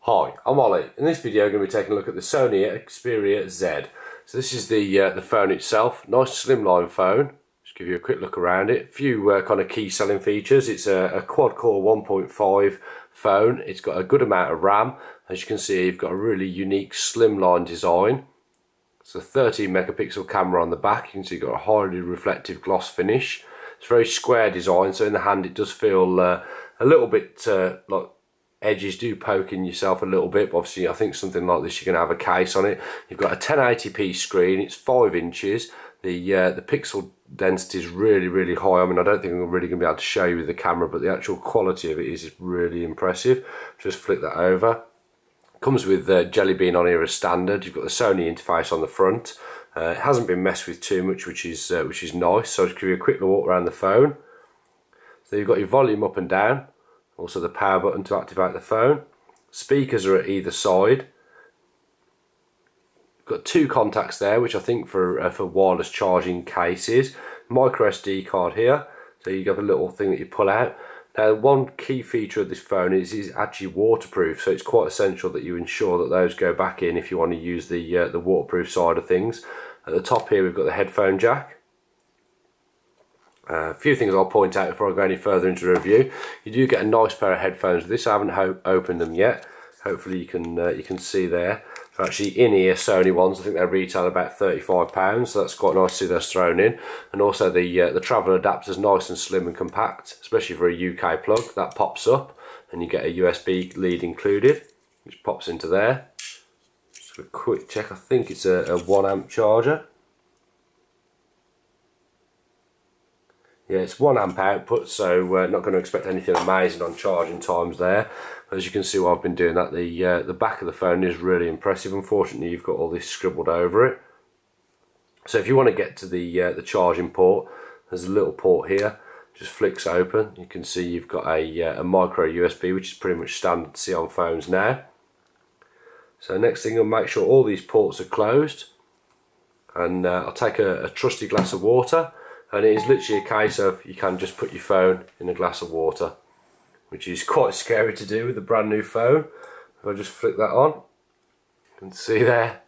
Hi, I'm Ollie. In this video I'm going to be taking a look at the Sony Xperia Z. So this is the phone itself. Nice slimline phone. Just give you a quick look around it. A few kind of key selling features. It's a quad-core 1.5 phone. It's got a good amount of RAM. As you can see, you've got a really unique slimline design. It's a 13 megapixel camera on the back. You can see you've got a highly reflective gloss finish. It's a very square design, so in the hand it does feel a little bit like edges do poke in yourself a little bit, but obviously I think something like this you're going to have a case on it. You've got a 1080p screen, it's 5 inches, the pixel density is really high. I mean, I don't think I'm really going to be able to show you with the camera, but the actual quality of it is really impressive. Just flick that over. Comes with Jelly Bean on here as standard. You've got the Sony interface on the front. It hasn't been messed with too much, which is nice. So I'll just give you a quick walk around the phone. So you've got your volume up and down. Also the power button to activate the phone. Speakers are at either side. You've got 2 contacts there, which I think for wireless charging cases. Micro SD card here, so you have a little thing that you pull out. Now, one key feature of this phone is it's actually waterproof, so it's quite essential that you ensure that those go back in if you want to use the waterproof side of things. At the top here we've got the headphone jack. A few things I'll point out before I go any further into the review. You do get a nice pair of headphones with this. I haven't opened them yet. Hopefully you can see there. They're actually in-ear Sony ones. I think they retail about £35, so that's quite nice to see those thrown in. And also the travel adapter is nice and slim and compact, especially for a UK plug. That pops up and you get a USB lead included, which pops into there. Just a quick check. I think it's a 1 amp charger. Yeah, it's 1 amp output, so not going to expect anything amazing on charging times there. As you can see while I've been doing that, the back of the phone is really impressive. Unfortunately, you've got all this scribbled over it. So if you want to get to the charging port, there's a little port here. Just flicks open. You can see you've got a micro USB, which is pretty much standard to see on phones now. So next thing, I'll make sure all these ports are closed, and I'll take a trusty glass of water. And it is literally a case of you can just put your phone in a glass of water, which is quite scary to do with a brand new phone. If I just flick that on, you can see there.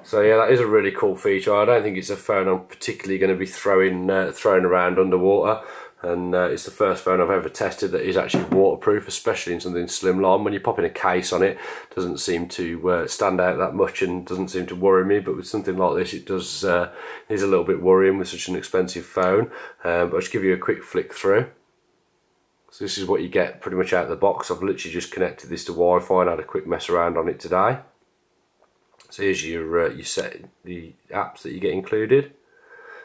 So yeah, that is a really cool feature. I don't think it's a phone I'm particularly going to be throwing around underwater. And it's the first phone I've ever tested that is actually waterproof, especially in something slimline. When you pop in a case on it, it doesn't seem to stand out that much and doesn't seem to worry me. But with something like this, it does is a little bit worrying with such an expensive phone. But I'll just give you a quick flick through. So this is what you get pretty much out of the box. I've literally just connected this to Wi-Fi and had a quick mess around on it today. So here's your set the apps that you get included.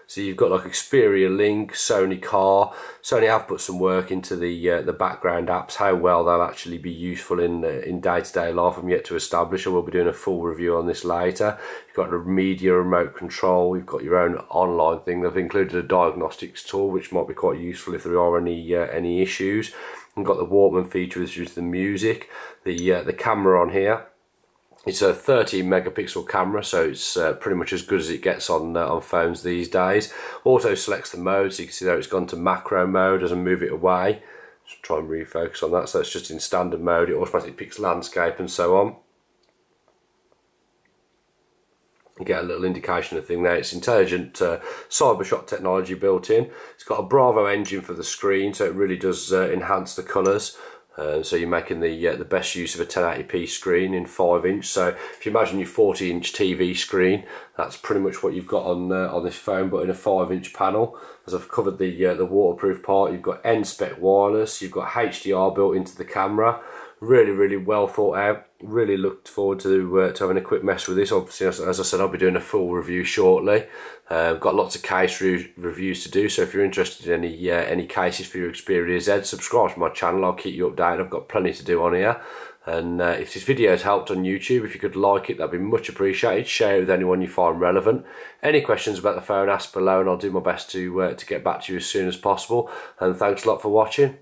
So you've got like Xperia Link, Sony Car. Sony have put some work into the background apps. How well they'll actually be useful in day-to-day life, I'm yet to establish. I will be doing a full review on this later. You've got the media remote control. You've got your own online thing. They've included a diagnostics tool, which might be quite useful if there are any issues. You've got the Walkman feature, which is the music. The camera on here. It's a 13 megapixel camera, so it's pretty much as good as it gets on phones these days. Auto selects the mode, so you can see there it's gone to macro mode. Doesn't move it away. Just try and refocus on that, so it's just in standard mode. It automatically picks landscape and so on. You get a little indication of the thing there. It's intelligent cybershot technology built in. It's got a Bravo engine for the screen, so it really does enhance the colours. So you're making the best use of a 1080p screen in 5 inch. So if you imagine your 40-inch TV screen, that's pretty much what you've got on this phone, but in a 5-inch panel. As I've covered the waterproof part, you've got N-spec wireless, you've got HDR built into the camera. Really well thought out. Really looked forward to having a quick mess with this. Obviously, as I said, I'll be doing a full review shortly. Got lots of case reviews to do, so if you're interested in any cases for your Xperia Z, subscribe to my channel. I'll keep you updated. I've got plenty to do on here. And if this video has helped on YouTube, if you could like it, that'd be much appreciated. Share it with anyone you find relevant. Any questions about the phone, ask below, and I'll do my best to get back to you as soon as possible. And thanks a lot for watching.